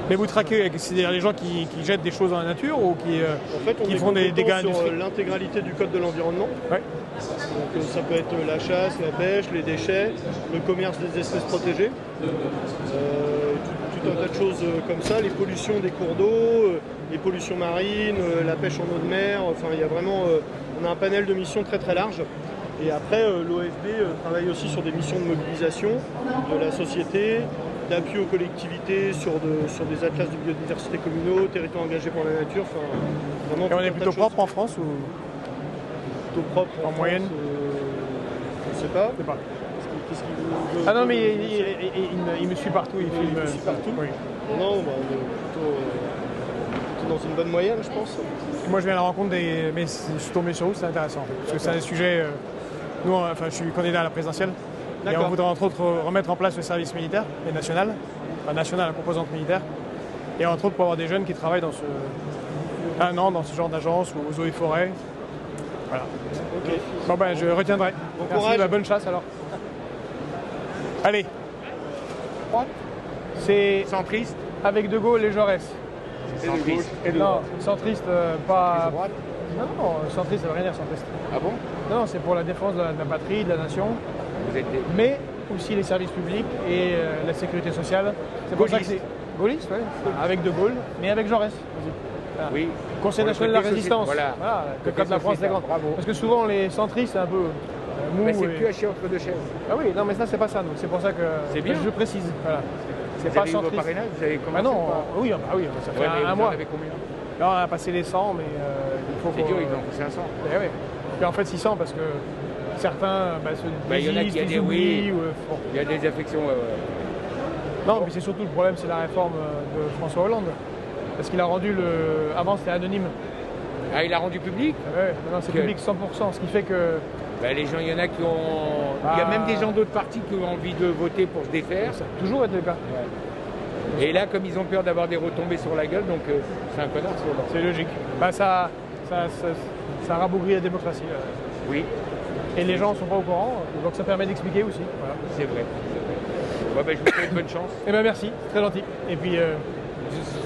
Mais vous traquez, c'est-à-dire les gens qui jettent des choses dans la nature ou qui font des dégâts sur industriels? l'intégralité du code de l'environnement. Ouais. Donc ça peut être la chasse, la pêche, les déchets, le commerce des espèces protégées, tout un tas de choses comme ça, les pollutions des cours d'eau, les pollutions marines, la pêche en eau de mer, enfin il y a vraiment, on a un panel de missions très très large. Et après l'OFB travaille aussi sur des missions de mobilisation de la société, d'appui aux collectivités sur des atlas de biodiversité communaux, territoires engagés pour la nature, enfin vraiment. Et on est plutôt propre en France ou plutôt propre en moyenne? Je sais pas. Je sais pas. Qu'est-ce qu'il veut, Ah non, mais il me suit partout, il filme. Il me suit partout. Oui. Non, bah, on est plutôt dans une bonne moyenne, je pense. Moi, je viens à la rencontre des. Mais je suis tombé sur vous, c'est intéressant. En fait, parce que c'est un sujet. Nous, enfin, je suis candidat à la présidentielle. Et on voudrait entre autres remettre en place le service militaire et national. Enfin, national, la composante militaire. Et entre autres pour avoir des jeunes qui travaillent dans un an dans ce genre d'agence ou aux eaux et forêts. Voilà. Ok. Bon ben, je retiendrai. Bon Merci, courage. bonne chasse alors. Allez. C'est Centriste. avec De Gaulle et Jaurès. Centriste. Non, centriste, pas. Droite. Non, centriste, ça veut rien dire centriste. Ah bon? Non, c'est pour la défense de la patrie, de la nation, Vous êtes des... mais aussi les services publics et la sécurité sociale. C'est pour ça que c'est gaulliste, ouais. Avec De Gaulle, mais avec Jaurès. Voilà. Oui. Conseil Pour le national de la côté résistance. Voilà. Le code de la France, c'est grand. Bravo. Parce que souvent les centristes, c'est un peu mou. Bah, c'est et- plus à chier entre deux chaises. Ah oui, non, mais ça, c'est pas ça. Donc c'est pour ça que C'est bien. je précise. Voilà. C'est Vous pas avez eu vos centriste. parrainages, vous avez commencé Ah non, ou pas? oui, bah oui, ça fait Ouais, mais un vous mois. en avez combien? Là, on a passé les 100, mais il faut C'est qu'on- dur, ils en font 500. Eh ouais. Puis en fait 600 parce que certains se Il y en a qui désistent, a ils des oublient. oui. Bon. Il y a des affections. Non, mais c'est surtout le problème, c'est la réforme de François Hollande. Parce qu'il a rendu le. Avant c'était anonyme. Ah, il a rendu public? Ouais, maintenant c'est Que- public 100%, ce qui fait que. Bah, les gens, il y en a qui ont. Il y a même des gens d'autres partis qui ont envie de voter pour se défaire. Ça a toujours été le cas. Et là, comme ils ont peur d'avoir des retombées sur la gueule, donc c'est un connard sur Hollande. C'est logique. Bah, ça rabougrit la démocratie. Oui, Et les gens ne sont pas au courant, donc ça permet d'expliquer aussi. Voilà. c'est vrai. Ouais, bah, je vous souhaite bonne chance. Eh bien merci, très gentil. Et puis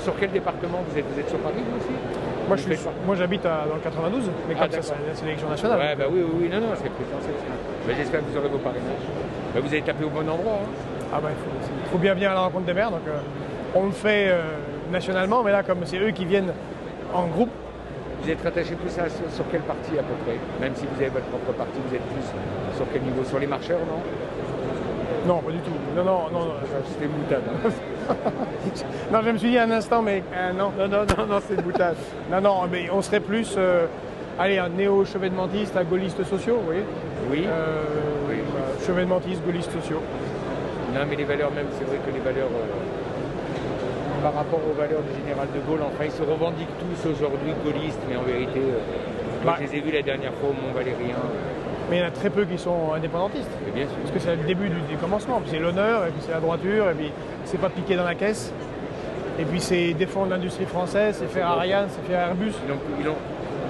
Sur quel département vous êtes sur Paris, vous aussi? moi j'habite dans le 92, mais Ah, comme ça d'accord. c'est l'élection nationale. Ouais, bah oui, non, c'est présidentiel. Bah, j'espère que vous aurez vos parrainages. Bah, vous avez tapé au bon endroit. Hein. Ah bah, il faut bien venir à la rencontre des maires, donc on le fait nationalement, mais là comme c'est eux qui viennent en groupe, Vous êtes rattaché plus sur quel parti à peu près? Même si vous avez votre propre parti, vous êtes plus sur quel niveau? Sur les marcheurs, non? non pas du tout. Non. C'était une boutade. Hein. Non, je me suis dit un instant, mais non. Non, c'est une boutade. Non, mais on serait plus, allez, un néo-chevènementiste, un gaulliste sociaux, vous voyez Oui. Oui. Chevènementiste, gaullistes sociaux. Non, mais les valeurs même, c'est vrai que les valeurs, par rapport aux valeurs du général de Gaulle, enfin, ils se revendiquent tous aujourd'hui gaullistes, mais en vérité, moi, je les ai vus la dernière fois au Mont-Valérien. Mais il y en a très peu qui sont indépendantistes. Mais bien sûr. Parce que c'est le début du commencement. Puis c'est l'honneur, et puis c'est la droiture, et puis c'est pas piquer dans la caisse. Et puis c'est défendre l'industrie française, c'est faire Ariane, c'est faire Airbus.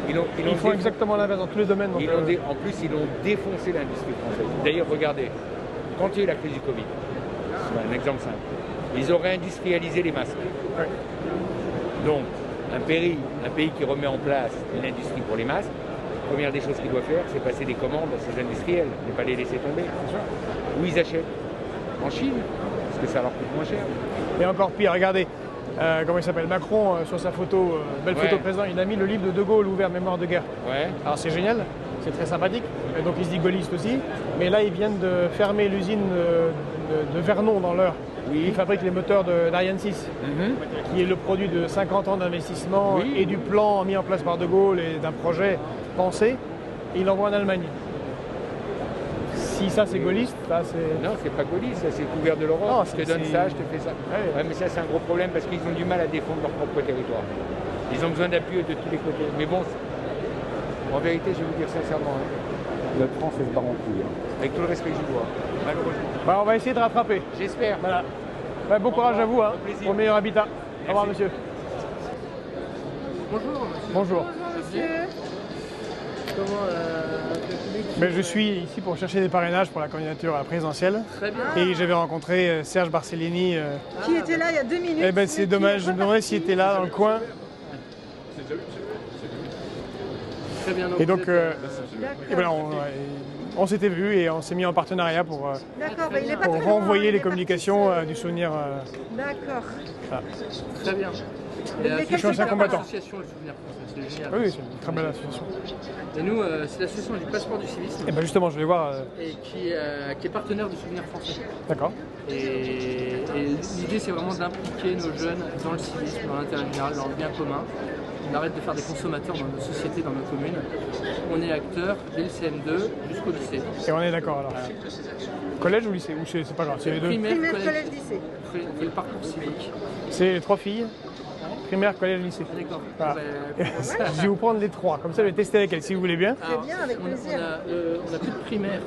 Ils font exactement l'inverse dans tous les domaines. Donc, En plus, ils ont défoncé l'industrie française. D'ailleurs, regardez, quand il y a eu la crise du Covid, c'est un exemple simple, ils auraient industrialisé les masques. ouais. Donc, un pays qui remet en place une industrie pour les masques, la première des choses qu'il doit faire, c'est passer des commandes à ces industriels, ne pas les laisser tomber. Où ils achètent? En Chine, parce que ça leur coûte moins cher. Et encore pire, regardez, comment il s'appelle, Macron, sur sa photo, belle photo Ouais. de président, il a mis le livre de De Gaulle ouvert Mémoire de guerre. Ouais. Alors c'est génial, c'est très sympathique, et donc il se dit gaulliste aussi, mais là ils viennent de fermer l'usine de Vernon dans l'Eure, Oui. qui fabrique les moteurs d'Ariane 6, qui est le produit de 50 ans d'investissement Oui. et du plan mis en place par De Gaulle et d'un projet pensé, et il l'envoie en Allemagne. Si ça c'est gaulliste, là c'est... Non, c'est pas gaulliste, ça c'est couvert de Non, l'Europe. Je c'est- te donne c'est- ça, je te fais ça. Ouais. Ouais, mais ça c'est un gros problème parce qu'ils ont du mal à défendre leur propre territoire. Ils ont besoin d'appui de tous les côtés. Mais bon, en vérité, je vais vous dire sincèrement, hein, notre France elle se barre en couille. Hein. Avec tout le respect que je dois, malheureusement. Bah, on va essayer de rattraper. J'espère. Voilà. Bah, bon courage à vous, hein, Au plaisir. pour le meilleur habitat. Au revoir monsieur. Bonjour, monsieur. Bonjour. Bonjour monsieur. comment avec le public? Ben, je suis ici pour chercher des parrainages pour la candidature à la présidentielle. Très bien. Et j'avais rencontré Serge Barcellini. Qui était là il y a 2 minutes. Eh ben, c'est dommage, je me demandais s'il était là dans le coin. Très bien. Et donc, D'accord. et voilà, on s'était vu et on s'est mis en partenariat pour D'accord, bah, il est pas très loin, renvoyer il les est communications parti, du souvenir. D'accord. Très bien. Il est Je suis ancien combattant. L'association Le Souvenir Français, c'est génial. Oui, c'est une très belle association. Et nous, c'est l'association du passeport du civisme Et ben justement, je vais voir. et qui est partenaire du Souvenir Français. D'accord. Et l'idée, c'est vraiment d'impliquer nos jeunes dans le civisme, dans l'intérêt général, dans le bien commun. On arrête de faire des consommateurs dans nos sociétés, dans nos communes. On est acteurs dès le CM2 jusqu'au lycée. Et on est d'accord alors. Collège ou lycée? Ou c'est pas grave, c'est les deux. Primaire, Primaire, collège, collège, lycée. on fait le parcours civique. C'est les 3 filles. Primaire, collège, lycée. Ah, d'accord. Voilà. Ben, Je vais vous prendre les 3, comme ça je vais tester avec elles si vous voulez bien. alors, bien, avec plaisir. on a plus de primaire.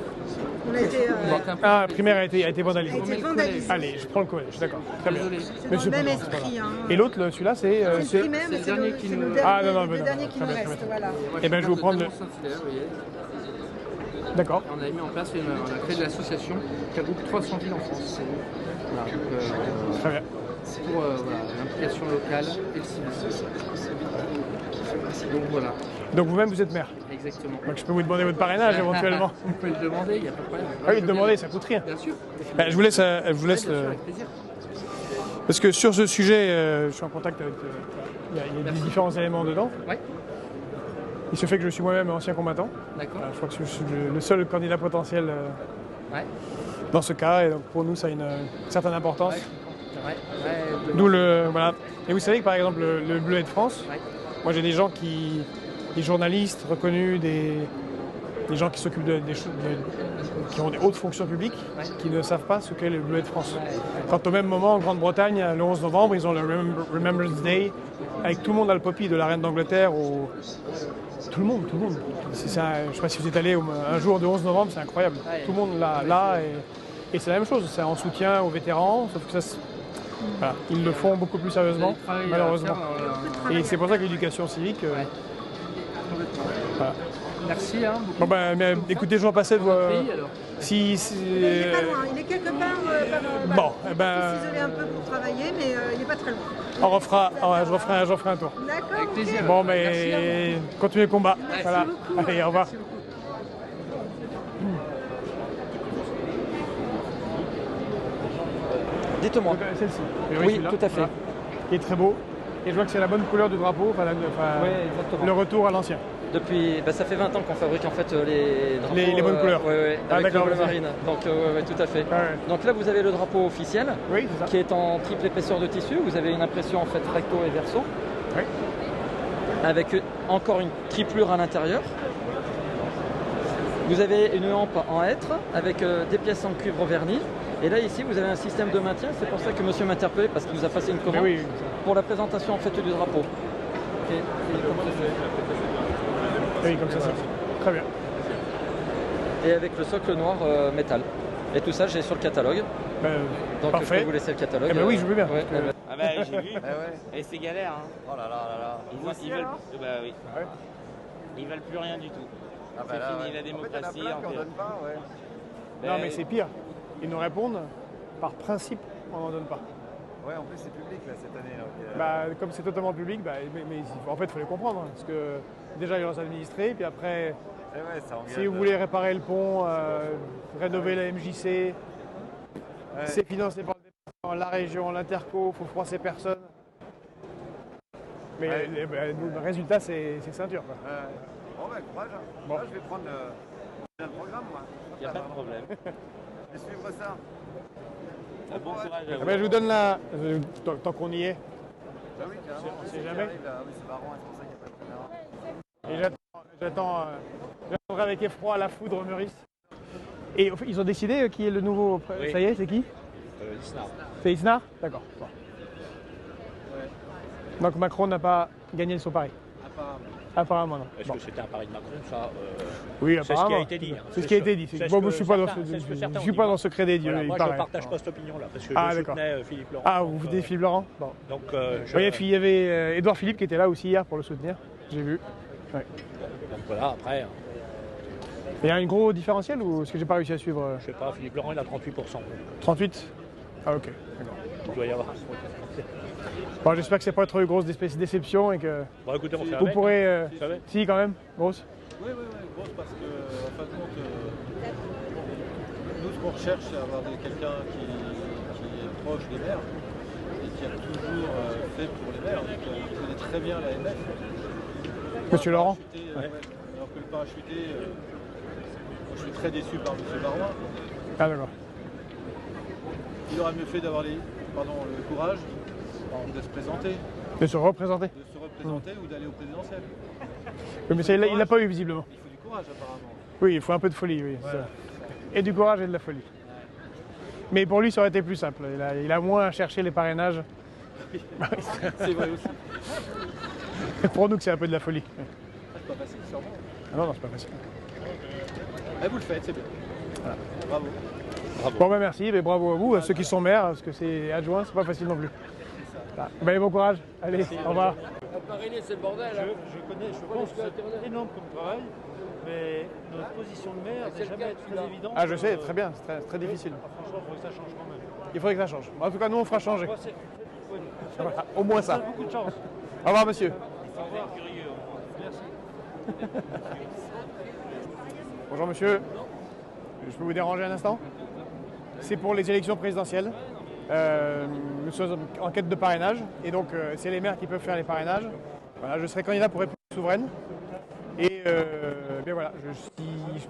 On a été. On a été un peu Ah, plus- primaire a été vandalisée. a été met le vandalisé. Allez, je prends le collège, d'accord. Très bien. Désolé. C'est Mais dans c'est le même pas grave, c'est pas esprit. grave. Hein. Et l'autre, celui-là, c'est. C'est le c'est- primaire, mais le c'est dernier le, qui c'est le nous- dernier, Ah, non, non, le non, dernier non, qui très nous bien, reste. très Voilà. Moi, Eh ben, je vais vous prendre le- Saint-Hilaire, vous voyez. D'accord, On a mis en place, on a créé de l'association qui regroupe 300 villes en France. Voilà, donc, très bien. pour voilà, l'implication locale et le civisme. Donc voilà, Donc vous-même, vous êtes maire. exactement. Donc je peux vous demander votre parrainage éventuellement. Vous pouvez le demander, il n'y a pas de problème. Ah oui, demander, ça coûte rien. Bien sûr. Ben, je vous laisse. Je vous laisse Ouais, bien sûr, avec plaisir. parce que sur ce sujet, je suis en contact avec. Il y a des différents éléments dedans. Ouais, Il se fait que je suis moi-même ancien combattant. d'accord. Je crois que je suis le seul candidat potentiel Ouais, dans ce cas, et donc pour nous, ça a une certaine importance. ouais, ouais. D'où le voilà. Et vous savez que par exemple le Bleuet de France, Ouais. moi j'ai des gens des journalistes reconnus, des gens qui s'occupent qui ont des hautes fonctions publiques, Ouais. qui ne savent pas ce qu'est le Bleuet de France. Quand au même moment en Grande-Bretagne, le 11 novembre, ils ont le Remembrance Day, avec tout le monde à le poppy, de la reine d'Angleterre au tout le monde. Je ne sais pas si vous êtes allé un jour de 11 novembre, c'est incroyable. Ouais. Tout le monde là et c'est la même chose, c'est en soutien aux vétérans, sauf que ça, voilà, ils le font beaucoup plus sérieusement, malheureusement. Et c'est pour ça que l'éducation civique. Ouais. Voilà. Merci, hein, beaucoup. Bon ben, mais, écoutez, je vais en passer de Pays, alors. si. Il est pas loin, il est quelque part. Bon, il eh ben, faut s'isoler un peu pour travailler, mais il n'est pas très loin. je referai un tour. D'accord. Avec plaisir. Bon, Merci à mais continuez le combat. Merci Voilà. beaucoup. Allez, au revoir. Dites-moi. Celle-ci. Oui, tout à fait. Qui est très beau. Et je vois que c'est la bonne couleur du drapeau, Oui, exactement. le retour à l'ancien. Depuis, ça fait 20 ans qu'on fabrique en fait les drapeaux. Les bonnes couleurs. Oui, Ah, avec le d'accord, bleu ok. marine. Donc, ouais, tout à fait. Ouais, ouais. Donc là, vous avez le drapeau officiel Oui, c'est ça. qui est en triple épaisseur de tissu. Vous avez une impression en fait recto et verso, Oui. avec encore une triplure à l'intérieur. Vous avez une hampe en hêtre avec des pièces en cuivre verni. Et là, ici, vous avez un système de maintien. C'est pour ça que monsieur m'a interpellé parce qu'il nous a passé une Mais commande oui, pour la présentation en fait du drapeau. oui, comme ça, c'est très bien. Et avec le socle noir métal. Et tout ça, j'ai sur le catalogue. Ben, Donc je parfait. peux vous laisser le catalogue. Eh ben oui, je veux bien. Ouais, ouais. Ah bah j'ai vu. Et c'est galère hein. Oh là là là là. Ils veulent. Bah oui. Ouais. Ils veulent plus rien du tout. Ah C'est là, fini ouais. la En fait, il y en a démocratie. plein en qui en fait. donnent pas, ouais. Non, Ben, mais c'est pire. Ils nous répondent, par principe, on n'en donne pas. Ouais, en plus c'est public là cette année. Donc, Bah, comme c'est totalement public, bah, en fait, il faut les comprendre. Parce que déjà, il y a les administrés, puis après, eh ouais, ça engage, si vous voulez réparer le pont, rénover la MJC, ouais. c'est financé par le département, la région, l'interco, il faut froisser personne. Mais Ouais. le résultat, c'est ceinture. Quoi. Bon bah courage. Hein. Bon. Là, je vais prendre le programme moi. y a pas de problème. Je vais suivre ça. Bon courage à Ah vous. ben, je vous donne tant qu'on y est. Ah oui, carrément. On sait C'est ce qui jamais. arrive, là. Ah oui, c'est marrant, c'est pour ça qu'il n'y a pas de caméra. Et j'attendrai avec effroi la foudre Meurice. Et ils ont décidé qui est le nouveau. Oui. Ça y est, c'est qui? Lisnard. C'est Isnar? D'accord. Bon. Donc Macron n'a pas gagné son pari. Apparemment non. Est-ce Bon. que c'était un pari de Macron, ça Oui, c'est ce qui apparemment. a été dit. hein. C'est ce qui a été dit. C'est ce Bon, que moi, je suis pas dans certains- ce, c'est ce que je certains suis ont pas dit. dans ce secret des dieux. Voilà, il moi, paraît. je ne partage pas cette opinion-là, parce que Ah, je d'accord. soutenais Philippe Laurent. Ah, donc, vous votez Philippe Laurent? Bon. Donc, Il y avait Édouard Philippe qui était là aussi hier pour le soutenir. J'ai vu. Ouais. Donc voilà, après, Il y a un gros différentiel ou est-ce que j'ai pas réussi à suivre je sais pas, Philippe Laurent, il a 38%. 38? Ah ok, d'accord. Il doit y avoir. Bon, j'espère que c'est pas trop une grosse déception et que Bon, écoutez, on fait vous avec, pourrez... hein. Vous savez. Si, quand même, grosse. Oui, grosse parce que, en fin de compte, nous, ce qu'on recherche, c'est avoir quelqu'un qui est proche des maires et qui a toujours fait pour les maires, donc qui connaît très bien la MF. Monsieur Laurent. Alors que le parachuté, moi, je suis très déçu par M. Barouin. Ah d'accord. Il aurait mieux fait d'avoir le courage de se présenter. De se représenter. De se représenter ou d'aller au présidentiel. Oui, mais ça, il l'a pas eu visiblement. Il faut du courage apparemment. Oui, il faut un peu de folie, oui. Voilà. Et du courage et de la folie. Mais pour lui, ça aurait été plus simple. Il a moins à chercher les parrainages. C'est vrai aussi. Pour nous, que c'est un peu de la folie. C'est pas facile, sûrement. Ah non, c'est pas facile. Mais vous le faites, c'est bien. Voilà. Bravo. Bon, ben merci, et bravo à vous, à ceux qui sont maires, parce que c'est adjoint, c'est pas facile non plus. Voilà. Ben, bon courage. Allez, Merci. au revoir. Parrainer, c'est le bordel. Je pense que c'est énorme comme travail, mais notre position de maire n'est jamais très évidente. Ah, je sais, très bien, c'est très difficile. Franchement, il faudrait que ça change quand même. Il faudrait que ça change. En tout cas, nous, on fera changer. Voilà, au moins ça. Beaucoup de chance. Au revoir, monsieur. Au revoir. Merci. Bonjour, monsieur. Je peux vous déranger un instant? C'est pour les élections présidentielles. Nous sommes en quête de parrainage et donc c'est les maires qui peuvent faire les parrainages. Voilà, je serai candidat pour République souveraine. Et bien voilà,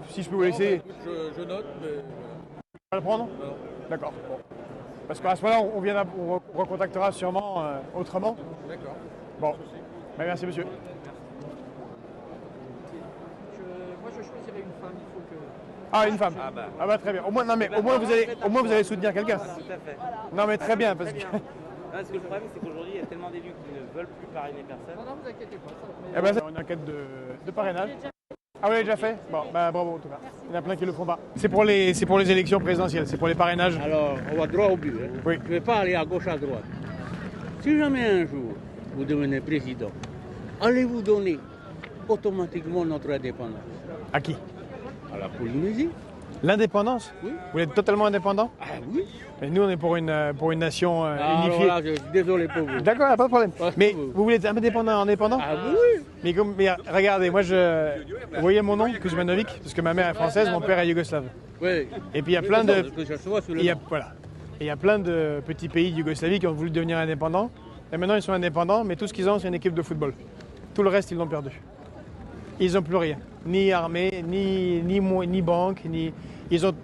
si je peux vous laisser. Je note, mais. Pas le prendre? D'accord. Bon. Parce qu'à ce moment-là, on recontactera sûrement autrement. D'accord. Bon. Ben, merci monsieur. Moi, je choisirais une femme, il faut que. Ah, une femme. Ah bah très bien. Au moins, non, mais au moins vous allez soutenir quelqu'un. Tout à fait. Non mais très bien parce que. Parce que le problème, c'est qu'aujourd'hui, il y a tellement d'élus qui ne veulent plus parrainer personne. Non, vous inquiétez pas. Eh ben, on est en quête de parrainage. Ah vous l'avez déjà fait? Bon, bah bravo en tout cas. Il y en a plein qui le font pas. C'est pour les élections présidentielles, c'est pour les parrainages. Alors, on va droit au but. Hein. Oui. Je ne vais pas aller à gauche, à droite. Si jamais un jour vous devenez président, allez-vous donner automatiquement notre indépendance? À qui? À la Polynésie. L'indépendance? Oui. Vous êtes totalement indépendant? Ah oui. Et nous on est pour une nation unifiée. Alors là, je suis désolé pour vous. D'accord, pas de problème. Parce Mais que vous voulez être indépendant? Ah oui. Mais regardez, moi vous voyez mon nom, Kuzmanovic, parce que ma mère est française, mon père est yougoslave. Oui. Et puis il y a plein de. Que je sois sur le Il y a, nom. voilà. Et il y a plein de petits pays de Yougoslavie qui ont voulu devenir indépendants. Et maintenant ils sont indépendants, mais tout ce qu'ils ont c'est une équipe de football. Tout le reste ils l'ont perdu. Ils n'ont plus rien. Ni armée, ni banque, ni. Ils ont.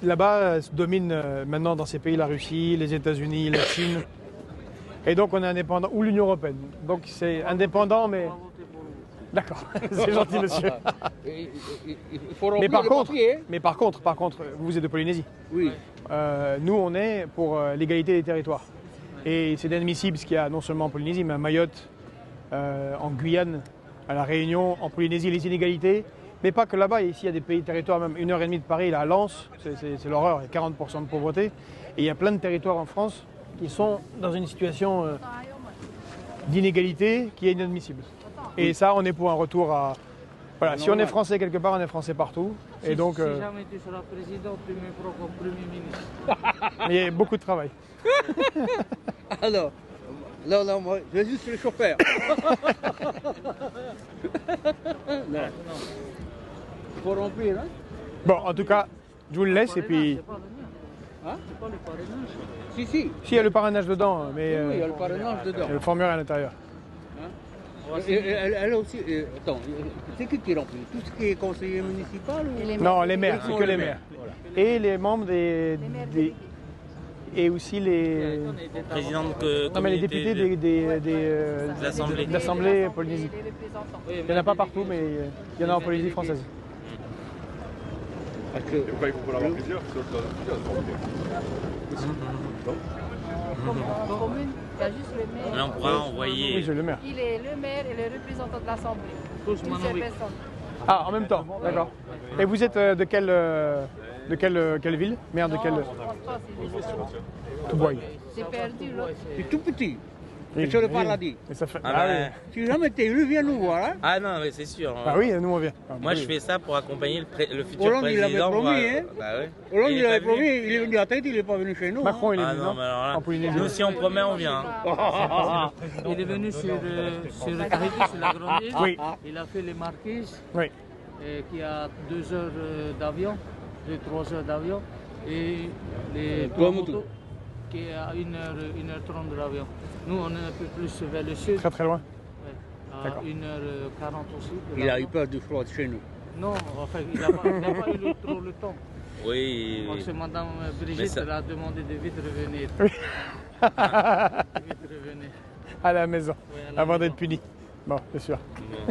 Là-bas domine maintenant dans ces pays la Russie, les États-Unis, la Chine. Et donc on est indépendant, ou l'Union Européenne. Donc c'est indépendant, mais. D'accord, c'est gentil monsieur. Il faut remplir Mais par contre, vous êtes de Polynésie. Oui. Nous, on est pour l'égalité des territoires. Et c'est inadmissible ce qu'il y a non seulement en Polynésie, mais à Mayotte, en Guyane, à La Réunion, en Polynésie, les inégalités. Mais pas que là-bas, ici il y a des pays territoires, même 1h30 de Paris, là, à Lens, c'est l'horreur, il y a 40% de pauvreté. Et il y a plein de territoires en France qui sont dans une situation d'inégalité qui est inadmissible. Et ça, on est pour un retour à... Voilà, si on est français quelque part, on est français partout. Et donc, Si jamais tu seras président, tu me prends comme Premier ministre. il y a beaucoup de travail. Alors, non, moi, je suis juste le chauffeur. Non. Il faut remplir, hein? Bon, en tout cas, je vous le laisse et puis... Hein? C'est pas le parrainage. Si. Si, il y a le parrainage dedans, mais... Oui, il y a le parrainage dedans. Il y a le formulaire à l'intérieur. Elle aussi... attends, c'est qui remplit? Tout ce qui est conseiller municipal ou... Non, les maires, c'est que les maires. Voilà. Et les membres des et aussi les... Président de Non, mais les députés de l'Assemblée Polynésie. Il n'y en a pas partout, mais il y en a en Polynésie française. Parce que... Il faut pas l'avoir plusieurs, En commune, il y a juste le maire. Là, on pourra envoyer. Oui, j'ai le maire. Il est le maire et le représentant de l'Assemblée. Une seule personne. Ah, en même temps, d'accord. Et vous êtes de quelle ville? Maire de quelle? Touboy. J'ai perdu l'autre. C'est tout petit. C'est sur le paradis. Mais ça fait... Ah oui. ouais. Si jamais t'es élu, viens nous voir. Hein. Ah non, mais c'est sûr. Bah oui, nous on vient. Moi, je fais ça pour accompagner le futur Hollande, il président. avait promis, hein. Bah ouais. Hollande, Il il est avait pas promis, venu. il est venu à tête, il n'est pas venu chez nous. Macron, il est Ah venu, non, mais alors là, en Polynésie. nous, si on promet, on vient. Il est venu sur Tahiti, sur la grande île. Oui. Il a fait les Marquises, Oui. qui a 2 heures d'avion, 2-3 heures d'avion, et les Tuamotu, Tuamotu, qui est à 1h30 de l'avion. Nous, on est un peu plus vers le sud. Très très loin. Ouais, à 1h40 aussi. Il a eu peur du froid chez nous. Non, enfin, il n'a pas eu trop le temps. Oui. Parce que Madame Brigitte ça... a demandé de vite revenir. Oui. De vite revenir. À la maison, Oui, à la avant maison. d'être puni. Bon, c'est sûr.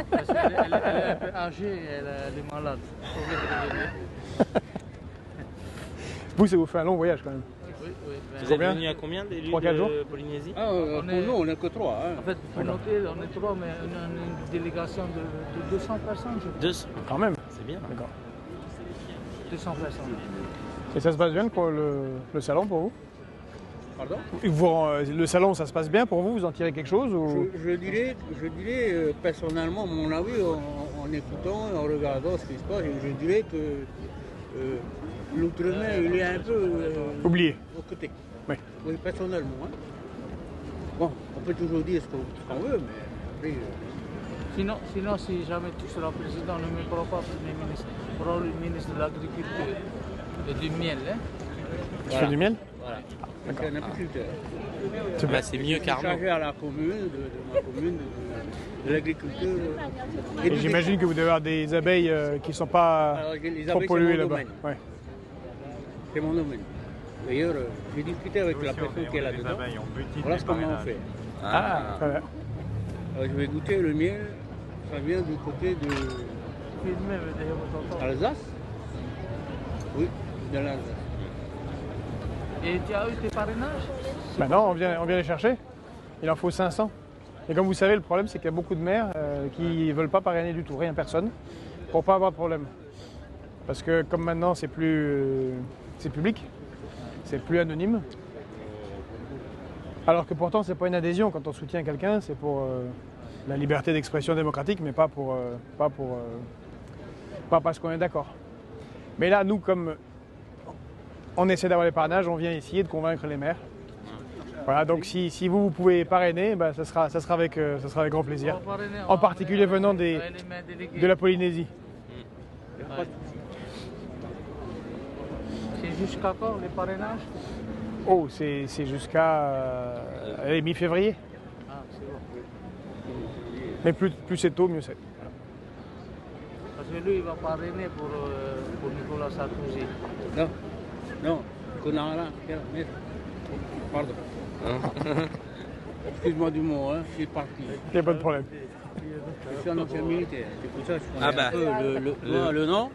Parce qu'elle elle est un peu âgée, elle est malade. Il faut vite revenir. Vous, ça vous fait un long voyage quand même. Oui, oui. Vous êtes venu à combien d'élus 3-4 jours de Polynésie? Ah, pour nous, on n'est que 3. Hein. En fait, pour noter, on est 3, mais on a une délégation de 200 personnes, je crois. 200. Quand même. C'est bien. D'accord. 200 personnes. Et ça se passe bien le salon pour vous? Pardon? Le salon, ça se passe bien pour vous? Vous en tirez quelque chose ou... Je dirais personnellement mon avis en écoutant, en regardant ce qui se passe, je dirais que l'outre-mer, il est un peu oublié au côté. Oui. Oui, personnellement. Hein. Bon, on peut toujours dire ce qu'on veut, mais après... Sinon, si jamais tu seras président, ne me prends pas Premier ministre. Prends le ministre de l'Agriculture et du miel. Hein. Tu fais du miel? Voilà. C'est un apiculteur. Bah, c'est mieux qu'Arnaud. Chargé à la commune, de ma commune, de l'agriculture. Et j'imagine que vous devez avoir des abeilles qui ne sont pas trop polluées là-bas. Ouais. C'est mon domaine. D'ailleurs, j'ai discuté avec la personne qui est là-dedans. Voilà comment on fait. Ah, très bien. Alors, je vais goûter le miel. Ça vient du côté de Alsace. Oui, de l'Alsace. Et tu as eu tes parrainages? Maintenant, on vient les chercher. Il en faut 500. Et comme vous savez, le problème, c'est qu'il y a beaucoup de maires qui ne veulent pas parrainer du tout, rien, personne, pour ne pas avoir de problème. Parce que comme maintenant, c'est public, c'est plus anonyme. Alors que pourtant, c'est pas une adhésion. Quand on soutient quelqu'un, c'est pour la liberté d'expression démocratique, mais pas parce qu'on est d'accord. Mais là, nous, comme on essaie d'avoir les parrainages, on vient essayer de convaincre les maires. Voilà, donc si vous pouvez parrainer, ben, ça sera avec grand plaisir. En particulier venant de la Polynésie. Ouais. C'est jusqu'à quand les parrainages? Oh, c'est jusqu'à mi-février. Ah, c'est bon. Mais plus c'est tôt, mieux c'est. Parce que lui, il va parrainer pour Nicolas Sarkozy. Non, Conara, pardon. Excuse-moi du mot, hein, je suis parti. Il n'y a pas de problème. Je suis un ancien militaire, c'est pour ça que je Ah connais bah, un peu le nom.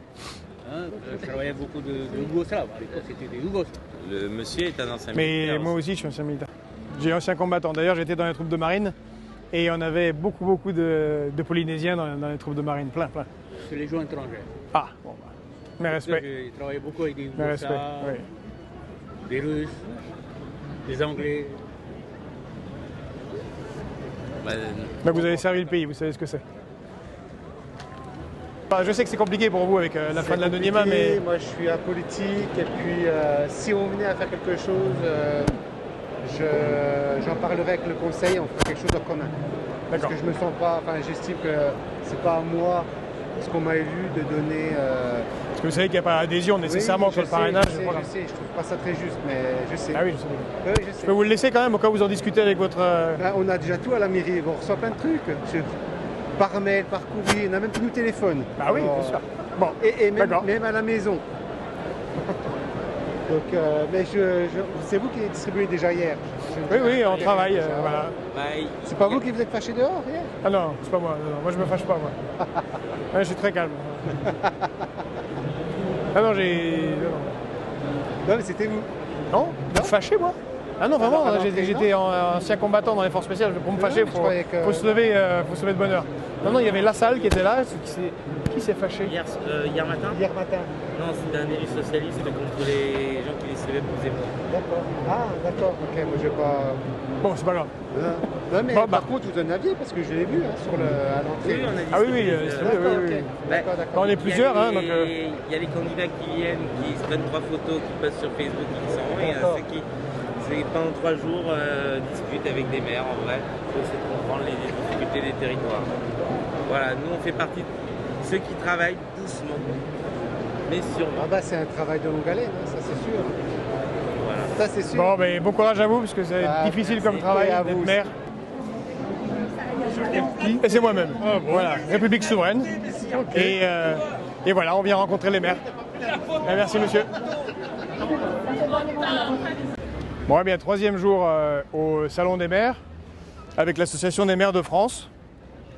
Hein, je travaillais beaucoup de Yougoslaves, à l'époque c'était des Yougoslavs. Le monsieur est un ancien Mais militaire. moi aussi, je suis ancien militaire. J'ai ancien combattant. D'ailleurs, j'étais dans les troupes de marine et on avait beaucoup de Polynésiens dans les troupes de marine, plein. C'est les gens étrangers. Ah, bon, bah. Mes respects. J'ai travaillé beaucoup avec des Mes respects, Yougoslaves, oui. des Russes, des Anglais. Mais vous avez servi le pays, vous savez ce que c'est. Enfin, je sais que c'est compliqué pour vous avec la fin de l'anonymat, mais... Moi, je suis apolitique et puis si on venait à faire quelque chose, j'en parlerai avec le conseil, on fera quelque chose en commun. Parce que je me sens pas, enfin j'estime que c'est pas à moi, ce qu'on m'a élu, de donner... Parce que vous savez qu'il n'y a pas d'adhésion nécessairement sur le parrainage. Je sais, je trouve pas ça très juste, mais je sais. Ah oui, je sais. Oui, je sais. Je peux vous le laisser quand même au cas où vous en discutez avec votre... Ben, on a déjà tout à la mairie, on reçoit plein de trucs. Par mail, par courrier, on a même plus nos téléphones. Ah oui, bien sûr. Bon, et même à la maison. Donc, mais c'est vous qui avez distribué déjà hier. Oui, on travaille, voilà. C'est pas vous qui vous êtes fâché dehors hier? Ah non, c'est pas moi. Non, moi je me fâche pas, moi. Ouais, je suis très calme. Ah non, Non, mais c'était vous. Non, fâché, moi? Ah non, vraiment, j'étais ancien combattant dans les forces spéciales. Pour me fâcher, il faut se lever de bonne heure. Non, il y avait Lassalle qui était là. Qui s'est fâché? Hier matin. Hier matin. Non, c'était un élu socialiste contre les gens qui laissaient pour Zemmour. D'accord. Ah, d'accord. Ok, moi je vais pas... Bon, c'est pas grave. Non, mais Bon, par contre, vous en aviez parce que je l'ai vu hein, à l'entrée. Oui, on a dit Ah oui, c'est vrai, oui, oui. D'accord. On est plusieurs, hein, donc... Il y a les candidats qui viennent, qui se prennent 3 photos, qui postent sur Facebook, qui s'en vont, et ceux qui, pendant 3 jours, discutent avec des maires, en vrai, pour essayer de comprendre les difficultés des territoires. Voilà, nous on fait partie de ceux qui travaillent doucement, mais sûrement. Ah bah c'est un travail de longue haleine, hein, ça c'est sûr. Voilà. Ça c'est sûr. Bon, mais bon courage à vous, parce que c'est difficile comme travail d'être maire. Et c'est moi-même. Voilà, République souveraine. Et voilà, on vient rencontrer les maires. Merci monsieur. Bon, eh bien, 3e jour au Salon des maires, avec l'Association des maires de France,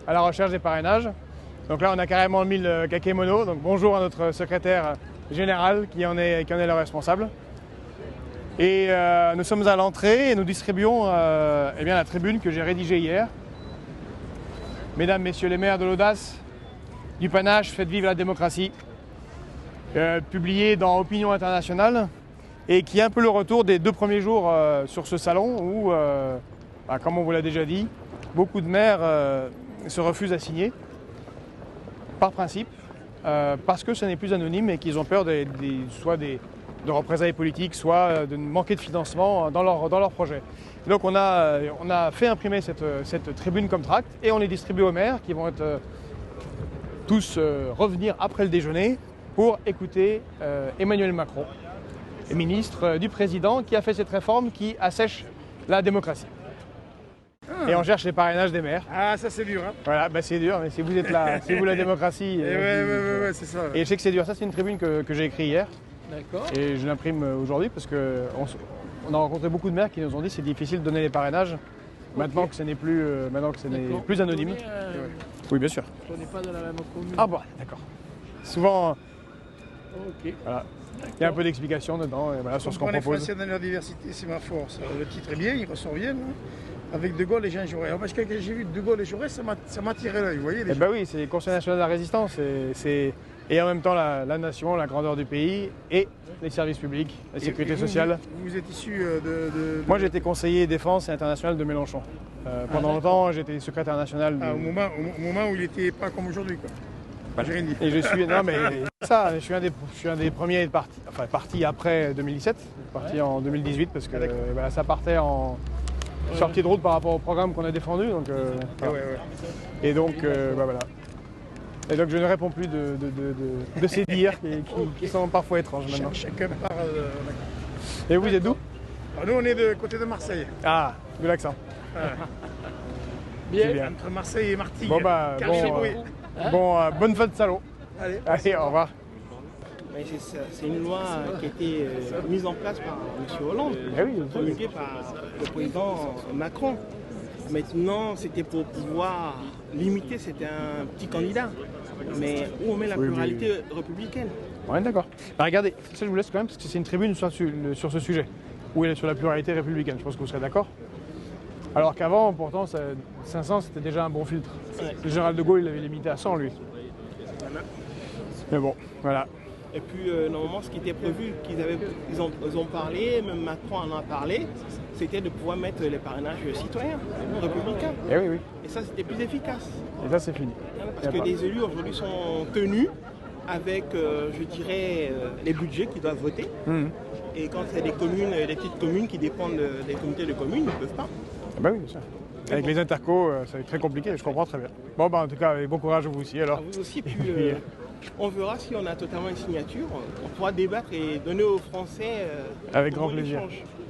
à la recherche des parrainages. Donc là, on a carrément mis le kakémono. Donc bonjour à notre secrétaire général qui en est le responsable. Et nous sommes à l'entrée et nous distribuons eh bien, la tribune que j'ai rédigée hier. Mesdames, Messieurs les maires de l'audace, du panache, faites vivre la démocratie. Publiée dans Opinion Internationale et qui est un peu le retour des 2 premiers jours sur ce salon où, comme on vous l'a déjà dit, beaucoup de maires se refusent à signer par principe parce que ce n'est plus anonyme et qu'ils ont peur soit de représailles politiques, soit de manquer de financement dans leur projet. Donc on a fait imprimer cette tribune comme tract et on les distribue aux maires qui vont être tous revenir après le déjeuner pour écouter Emmanuel Macron, ministre du Président, qui a fait cette réforme qui assèche la démocratie. Et on cherche les parrainages des maires. Ah, ça c'est dur, hein. Voilà, bah c'est dur, mais si vous êtes là, c'est vous la démocratie. Ouais, c'est ça. Et je sais que c'est dur. Ça, c'est une tribune que j'ai écrite hier. D'accord. Et je l'imprime aujourd'hui parce qu'on a rencontré beaucoup de maires qui nous ont dit que c'est difficile de donner les parrainages maintenant que ce n'est plus, plus anonyme. Oui, bien sûr. On n'est pas dans la même commune. Ah bon, d'accord. Souvent, Ok. voilà. Il y a un peu d'explication dedans et sur ce qu'on Les propose. Français dans leur diversité, c'est ma force. Le titre est bien, il ressort bien. Hein. Avec De Gaulle et Jean Jaurès. Parce que quand j'ai vu De Gaulle et Jaurès, ça m'a tiré l'œil, vous voyez. Eh ben oui, c'est le Conseil national de la résistance. Et en même temps la nation, la grandeur du pays et les services publics, la sécurité sociale. Vous êtes issu de... Moi, j'étais conseiller défense et international de Mélenchon. Pendant longtemps, j'étais secrétaire national. Au moment où il n'était pas comme aujourd'hui, quoi. Et je suis, non mais ça, je suis un des premiers parti après 2017, parti en 2018 parce que ça partait en sortie de route par rapport au programme qu'on a défendu. Donc, Et donc voilà. Et donc je ne réponds plus de ces dires qui sont parfois étranges maintenant. Chacun parle. Et vous êtes d'où? Nous on est de côté de Marseille. Ah, de l'accent. Bien. Entre Marseille et Martigues. Bonne fête de salon. Allez, au revoir. C'est une loi qui a été mise en place par M. Hollande, promulguée par le président Macron. Maintenant, c'était pour pouvoir limiter, c'était un petit candidat. Mais où on met la pluralité républicaine? Ouais, d'accord. Regardez, ça je vous laisse quand même parce que c'est une tribune sur ce sujet, où elle est sur la pluralité républicaine. Je pense que vous serez d'accord. Alors qu'avant, pourtant, 500 c'était déjà un bon filtre. Le général de Gaulle, il l'avait limité à 100 lui. Voilà. Mais bon, voilà. Et puis normalement, ce qui était prévu, ils ont parlé, même Macron en a parlé, c'était de pouvoir mettre les parrainages citoyens, républicains. Et oui. Et ça, c'était plus efficace. Et ça, c'est fini. Parce que les élus aujourd'hui sont tenus avec, je dirais, les budgets qu'ils doivent voter. Et quand c'est des communes, des petites communes qui dépendent des comités de communes, ils ne peuvent pas. Ah bah oui, bien sûr. Avec les intercos, ça va être très compliqué, je comprends très bien. Bon, en tout cas, bon courage à vous aussi alors. À vous aussi, puis on verra si on a totalement une signature. On pourra débattre et donner aux Français avec grand plaisir.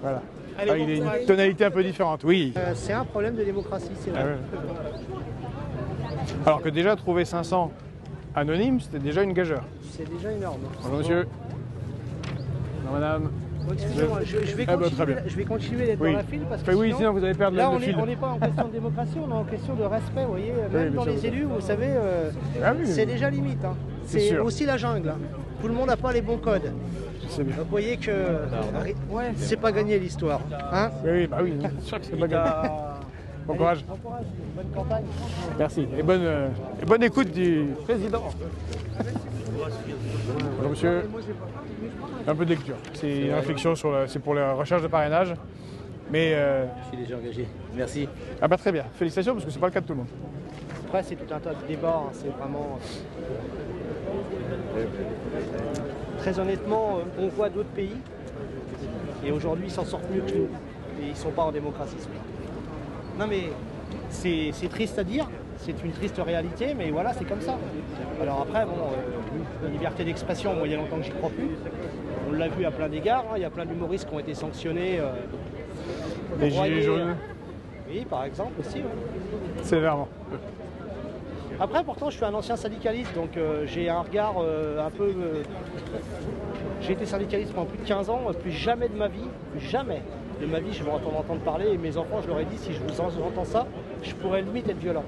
Voilà. Allez, il y a une tonalité un peu différente, oui. C'est un problème de démocratie, c'est vrai. Alors que déjà trouver 500 anonymes, c'était déjà une gageure. C'est déjà énorme. Bonjour monsieur. Bonjour madame. Excusez-moi, je vais continuer d'être dans la file parce que sinon vous allez perdre le fil. Là, on n'est pas en question de démocratie, on est en question de respect, vous voyez. Même dans les élus, vous savez, c'est déjà limite. Hein. C'est aussi la jungle. Hein. Tout le monde n'a pas les bons codes. Donc vous voyez que c'est pas gagné l'histoire. Hein, oui, c'est sûr que c'est pas gagné. Bon courage. Bonne campagne. Merci. Et bonne écoute du président. Bonjour monsieur. Un peu de lecture. C'est une réflexion c'est pour la recherche de parrainage. Mais, Je suis déjà engagé. Merci. Ah bah très bien, félicitations parce que c'est pas le cas de tout le monde. Après, c'est tout un tas de débats, hein. C'est vraiment... Très honnêtement, on voit d'autres pays, et aujourd'hui, ils s'en sortent mieux que nous. Et ils ne sont pas en démocratie. Non mais, c'est triste à dire, c'est une triste réalité, mais voilà, c'est comme ça. Alors après, bon, la liberté d'expression, moi, il y a longtemps que j'y crois plus. On l'a vu à plein d'égards, hein. Il y a plein d'humoristes qui ont été sanctionnés. Les gilets jaunes. Oui, par exemple, aussi. Ouais. Sévèrement. Après, pourtant, je suis un ancien syndicaliste, donc j'ai un regard un peu... J'ai été syndicaliste pendant plus de 15 ans, plus jamais de ma vie, je vais entendre parler, et mes enfants, je leur ai dit, si je vous entends ça, je pourrais limite être violent.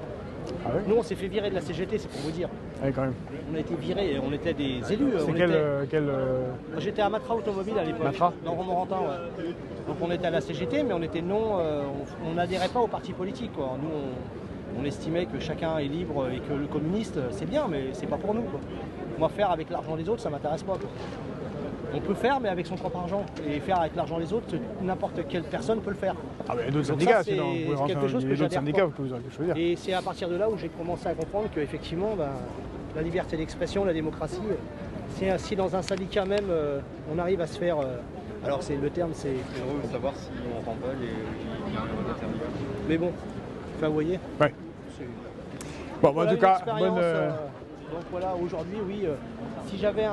Ah ouais. Nous, on s'est fait virer de la CGT, c'est pour vous dire. Ah oui, quand même. On a été virés, on était des élus. C'est quel J'étais à Matra Automobile à l'époque, dans Romorantin. Ouais. Donc on était à la CGT, mais on était on n'adhérait pas au parti politique, quoi. Nous, on estimait que chacun est libre et que le communiste, c'est bien, mais c'est pas pour nous, quoi. Moi, faire avec l'argent des autres, ça m'intéresse pas, quoi. On peut faire, mais avec son propre argent. Et faire avec l'argent des autres, n'importe quelle personne peut le faire. Ah, mais d'autres syndicats, c'est quelque chose que j'adhère pas. Vous aurez pu choisir. Et c'est à partir de là où j'ai commencé à comprendre qu'effectivement, la liberté d'expression, la démocratie, si dans un syndicat même, on arrive à se faire... alors, le terme, c'est... heureux de savoir si on remballe et il y a un déterminé. Mais bon, enfin, vous voyez. Ouais. Bon, voilà, en tout cas, bonne... donc voilà, aujourd'hui, oui, si jamais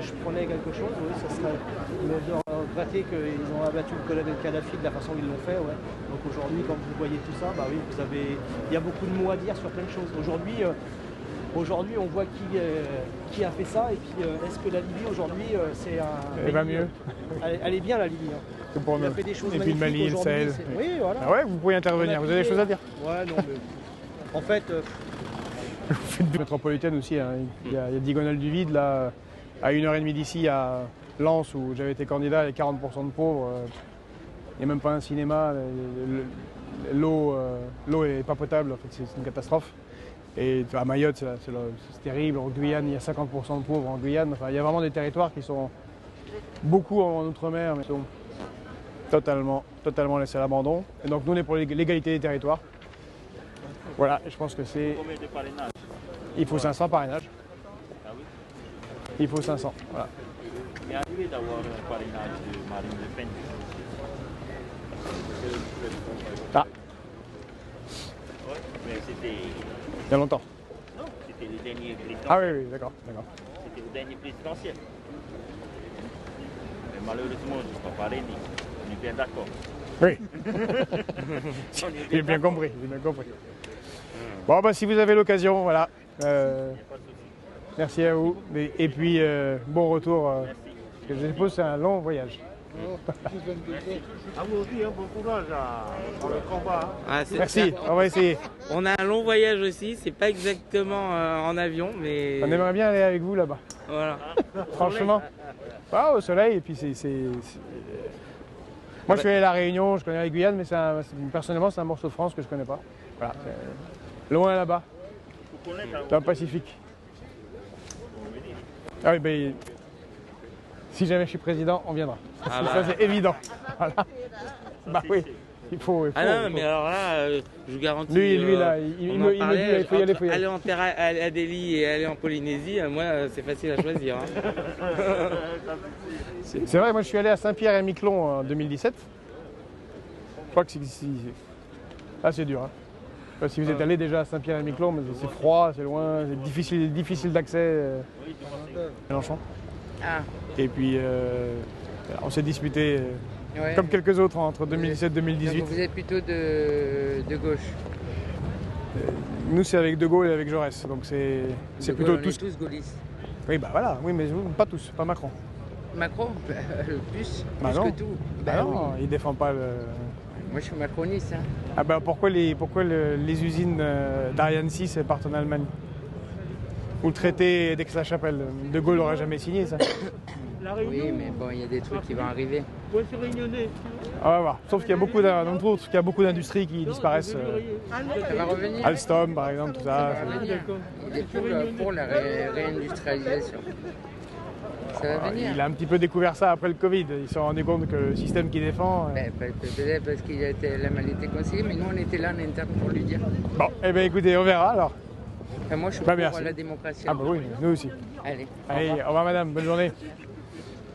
je prenais quelque chose, oui, ça serait de regretter qu'ils ont abattu le colonel Kadhafi de la façon qu'ils l'ont fait. Ouais. Donc aujourd'hui, quand vous voyez tout ça, bah oui, il y a beaucoup de mots à dire sur plein de choses. Aujourd'hui, on voit qui a fait ça, et puis est-ce que la Libye aujourd'hui, c'est un... Elle va mieux. Elle est bien, la Libye. Hein. C'est pour nous. Elle a fait des choses et puis le Mali, le Sahel. Oui, voilà. Ah ouais, vous pourriez intervenir, vous avez des choses à dire. Ouais, non, mais... En fait... Vous faites de métropolitaine aussi, hein. Il y a Diagonale du Vide, là, à 1h30 d'ici, à Lens, où j'avais été candidat, il y a 40% de pauvres. Il n'y a même pas un cinéma, l'eau n'est pas potable, en fait, c'est une catastrophe. Et à Mayotte, c'est terrible, en Guyane, il y a 50% de pauvres en Guyane. Enfin, il y a vraiment des territoires qui sont beaucoup en Outre-mer, mais sont totalement laissés à l'abandon. Et donc nous, on est pour l'égalité des territoires. Voilà, je pense que c'est... Combien de parrainages? Il faut 500 parrainages. Ah oui? Il faut 500, voilà. Il est arrivé d'avoir un parrainage de Marine Le Pen. Ah. Oui, mais c'était... Il y a longtemps. Non, c'était le dernier président. Ah oui, d'accord. C'était le dernier présidentiel. Mais malheureusement, je ne suis pas parrainé. On est bien d'accord. Oui. J'ai bien compris. Bon, bah, si vous avez l'occasion, voilà. Merci à vous. Et puis, bon retour. Parce que je suppose que c'est un long voyage. À vous aussi, bon courage dans le combat. Ah, merci, on va essayer. On a un long voyage aussi, c'est pas exactement en avion, mais... On aimerait bien aller avec vous là-bas. Voilà. Franchement. Ah, au soleil, et puis Moi, je suis allé à La Réunion, je connais la Guyane, mais personnellement, c'est un morceau de France que je connais pas. Voilà. Loin là-bas, dans le Pacifique. Ah oui, ben, si jamais je suis président, on viendra. Ah ça, c'est évident. Voilà. Bah oui, il faut. Ah non, mais alors là, je vous garantis. Lui là, il me dit, il faut y aller. Aller en terre à Delhi et aller en Polynésie, moi, c'est facile à choisir. Hein. C'est vrai, moi je suis allé à Saint-Pierre-et-Miquelon en 2017. Je crois que c'est dur. Hein. Je sais pas si vous êtes allé déjà à Saint-Pierre-et-Miquelon, mais c'est froid, c'est loin, c'est difficile d'accès. Mélenchon. Ah. Et puis on s'est disputé comme quelques autres entre 2017 et 2018. Donc vous êtes plutôt de gauche. Nous c'est avec De Gaulle et avec Jaurès, donc c'est plutôt tous. Tous gaullistes. Oui bah voilà, oui mais pas tous, pas Macron. Macron, le plus non. que tout. Bah non, il défend pas le... Moi je suis macroniste. Hein. Ah bah pourquoi les usines d'Ariane 6 partent en Allemagne? Ou le traité d'Aix-la-Chapelle, De Gaulle n'aurait jamais signé ça. Oui mais bon, il y a des trucs qui vont arriver. On va voir, sauf qu'il y a beaucoup d'industries qui disparaissent. Ça va revenir. Alstom par exemple, tout ça. Il est pour la réindustrialisation. Ça va venir. Il a un petit peu découvert ça après le Covid. Il s'est rendu compte que le système qu'il défend... Peut-être parce qu'il a mal été conseillé, mais nous on était là en interne pour lui dire. Bon, eh bien écoutez, on verra alors. Enfin, moi je suis pour la démocratie. Ah bah oui, nous aussi. Allez. Allez, au revoir madame, bonne journée.